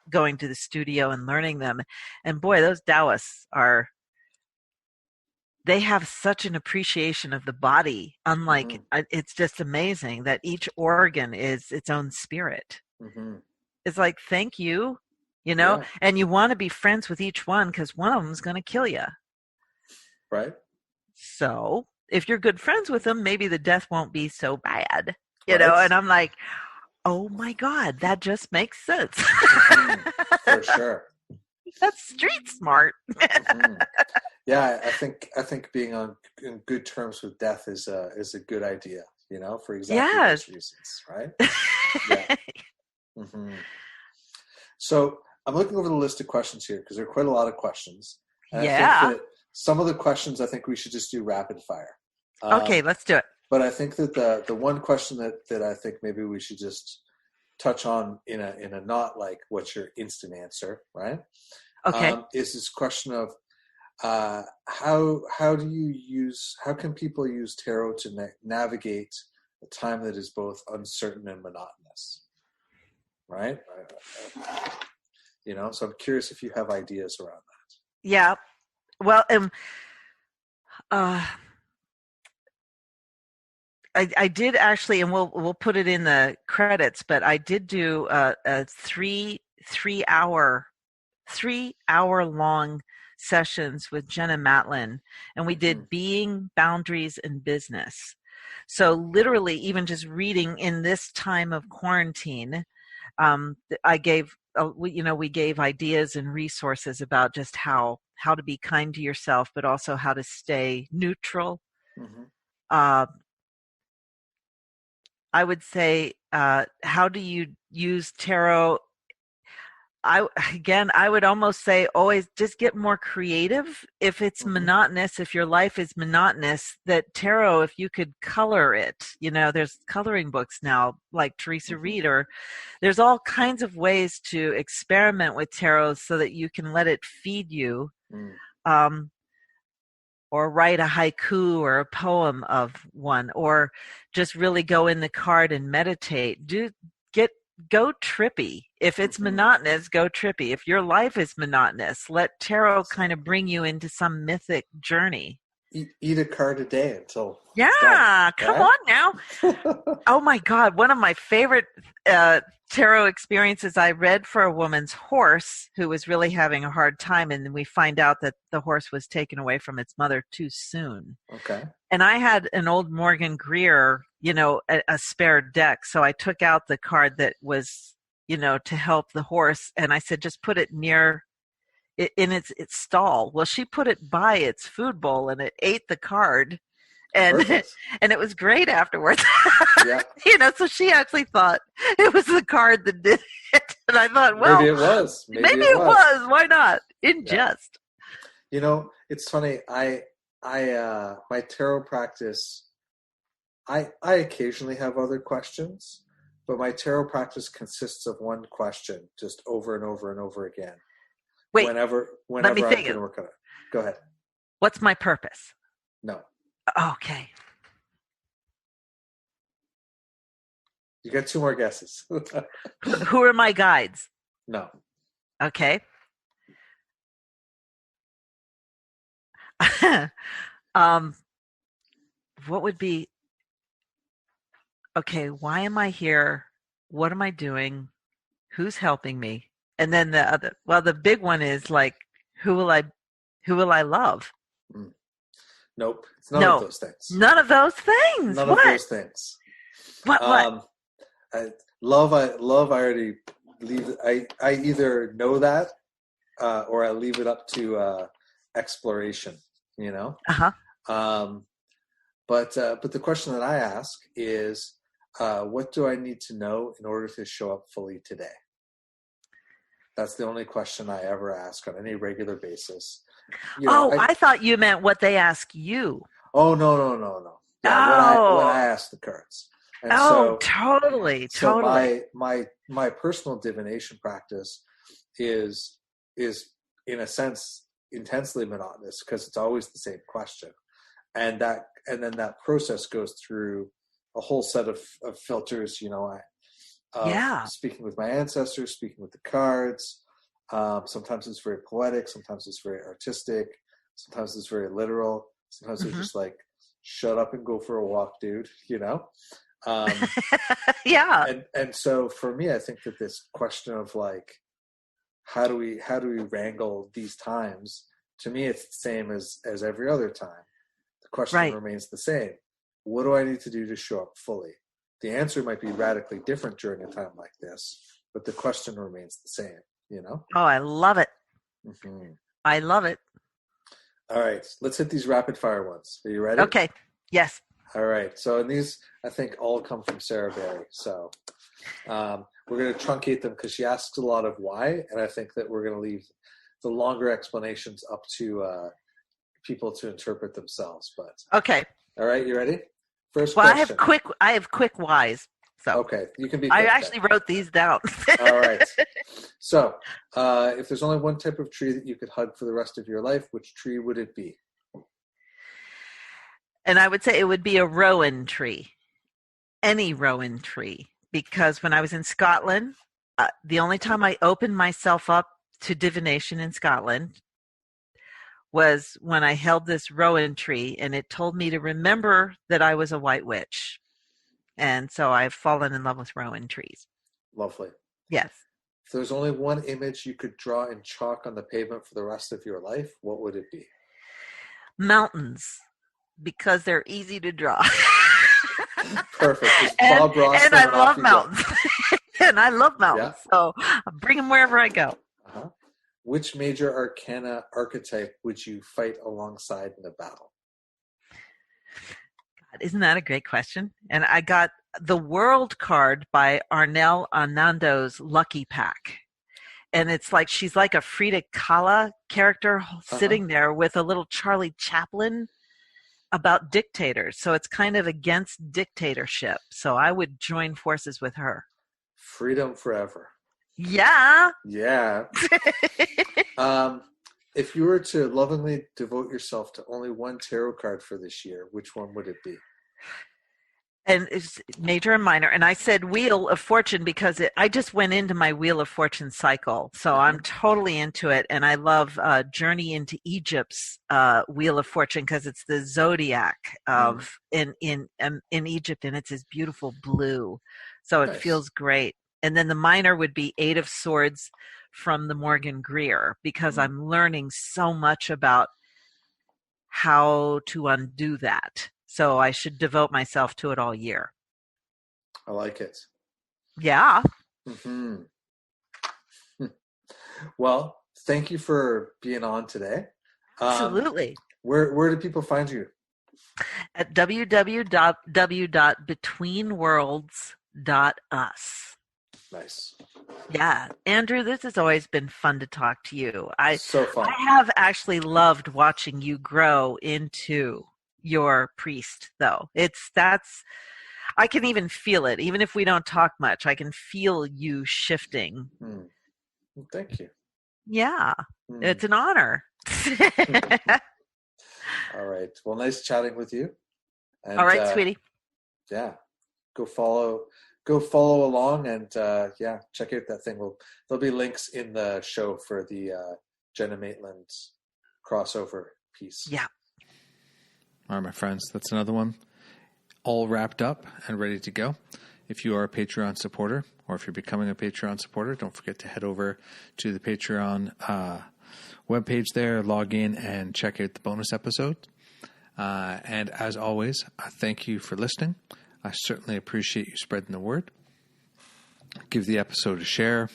going to the studio and learning them. And boy, those Taoists they have such an appreciation of the body. Unlike, it's just amazing that each organ is its own spirit. Mm-hmm. It's like, thank you, and you want to be friends with each one because one of them is going to kill you. Right. So if you're good friends with them, maybe the death won't be so bad, and I'm like, oh my God, that just makes sense. For sure. That's street smart. Yeah, I think being in good terms with death is a good idea, for exactly those reasons, right? Yeah. Mm-hmm. So I'm looking over the list of questions here because there are quite a lot of questions. And I think that some of the questions I think we should just do rapid fire. Okay, let's do it. But I think that the one question that I think maybe we should just touch on in a not like what's your instant answer, right? Okay. Is this question of how can people use tarot to navigate a time that is both uncertain and monotonous, right? So I'm curious if you have ideas around that. Yeah, well, I did actually, and we'll put it in the credits, but I did do a three hour long sessions with Jenna Matlin, and we did being, boundaries, and business. So literally, even just reading in this time of quarantine, we gave ideas and resources about just how to be kind to yourself, but also how to stay neutral. Mm-hmm. I would say, how do you use tarot? I would almost say always just get more creative. If it's monotonous, if your life is monotonous, that tarot, if you could color it, there's coloring books now like Teresa Reed, or there's all kinds of ways to experiment with tarot so that you can let it feed you. Or write a haiku or a poem of one, or just really go in the card and meditate. Go trippy. If it's monotonous, go trippy. If your life is monotonous, let tarot kind of bring you into some mythic journey. eat a card a day until it's done. Yeah, come Right? on now. Oh my God, one of my favorite tarot experiences, I read for a woman's horse who was really having a hard time, and then we find out that the horse was taken away from its mother too soon. Okay. And I had an old Morgan Greer, a spare deck, so I took out the card that was, to help the horse, and I said, just put it near in its stall. Well, she put it by its food bowl, and it ate the card. And Perfect. and it was great afterwards. Yeah. So she actually thought it was the card that did it. And I thought, well, maybe it was. Maybe it was. Why not? Ingest. It's funny. My tarot practice, I occasionally have other questions, but my tarot practice consists of one question just over and over and over again. Wait, whenever let me I think. can work on it. Go ahead. What's my purpose? No. Okay. You got 2 more guesses. Who are my guides? No. Okay. What would be, okay, why am I here? What am I doing? Who's helping me? And then the big one is like, who will I love? Nope. It's none of those things. None of those things. None what? of those things. What? Love. I already leave. I either know that, or I leave it up to exploration. Uh-huh. But the question that I ask is, what do I need to know in order to show up fully today? That's the only question I ever ask on any regular basis. I thought you meant what they ask you. Oh, no. Yeah, what I ask the cards. And totally. My personal divination practice is in a sense intensely monotonous because it's always the same question, and then that process goes through a whole set of filters. Speaking with my ancestors, speaking with the cards. Sometimes it's very poetic, sometimes it's very artistic, sometimes it's very literal, sometimes it's just like, shut up and go for a walk, dude. Yeah. And so for me, I think that this question of like, how do we wrangle these times? To me, it's the same as every other time. The question remains the same. What do I need to do to show up fully? The answer might be radically different during a time like this, but the question remains the same, Oh, I love it. Mm-hmm. I love it. All right, let's hit these rapid fire ones. Are you ready? Okay. Yes. All right. So, and these, I think, all come from Sarah Berry. So we're going to truncate them because she asks a lot of why, and I think that we're going to leave the longer explanations up to people to interpret themselves. But okay. All right, you ready? First question. I have quick whys. So okay, you can be. I actually wrote these down. All right. So, if there's only one type of tree that you could hug for the rest of your life, which tree would it be? And I would say it would be a rowan tree, any rowan tree, because when I was in Scotland, the only time I opened myself up to divination in Scotland was when I held this rowan tree, and it told me to remember that I was a white witch. And so I've fallen in love with rowan trees. Lovely. Yes. If there's only one image you could draw in chalk on the pavement for the rest of your life, what would it be? Mountains, because they're easy to draw. Perfect. And I love mountains. And I love mountains. Yeah. So I bring them wherever I go. Uh-huh. Which major arcana archetype would you fight alongside in a battle? God, isn't that a great question? And I got the World card by Arnel Anando's Lucky Pack. And it's like she's like a Frida Kahlo character sitting there with a little Charlie Chaplin about dictators. So it's kind of against dictatorship. So I would join forces with her. Freedom forever. Yeah. Yeah. If you were to lovingly devote yourself to only one tarot card for this year, which one would it be? And it's major and minor. And I said Wheel of Fortune because I just went into my Wheel of Fortune cycle. So I'm totally into it. And I love Journey into Egypt's Wheel of Fortune because it's the zodiac of in Egypt, and it's this beautiful blue. So it feels great. And then the minor would be Eight of Swords from the Morgan Greer, because I'm learning so much about how to undo that. So I should devote myself to it all year. I like it. Yeah. Mm-hmm. Well, thank you for being on today. Absolutely. Where do people find you? At www.betweenworlds.us. Nice. Yeah. Andrew, this has always been fun to talk to you. So fun. I have actually loved watching you grow into your priest, though. I can even feel it. Even if we don't talk much, I can feel you shifting. Well, thank you. Yeah. It's an honor. All right. Well, nice chatting with you. And, all right, sweetie. Yeah. Go follow along and check out that thing. There'll be links in the show for the Jenna Maitland crossover piece. Yeah. All right, my friends, that's another one all wrapped up and ready to go. If you are a Patreon supporter, or if you're becoming a Patreon supporter, don't forget to head over to the Patreon webpage there, log in, and check out the bonus episode. And as always, I thank you for listening. I certainly appreciate you spreading the word. Give the episode a share.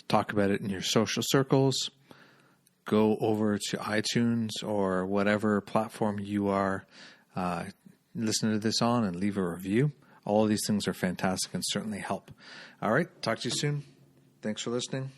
Talk about it in your social circles. Go over to iTunes or whatever platform you are listening to this on and leave a review. All of these things are fantastic and certainly help. All right. Talk to you soon. Thanks for listening.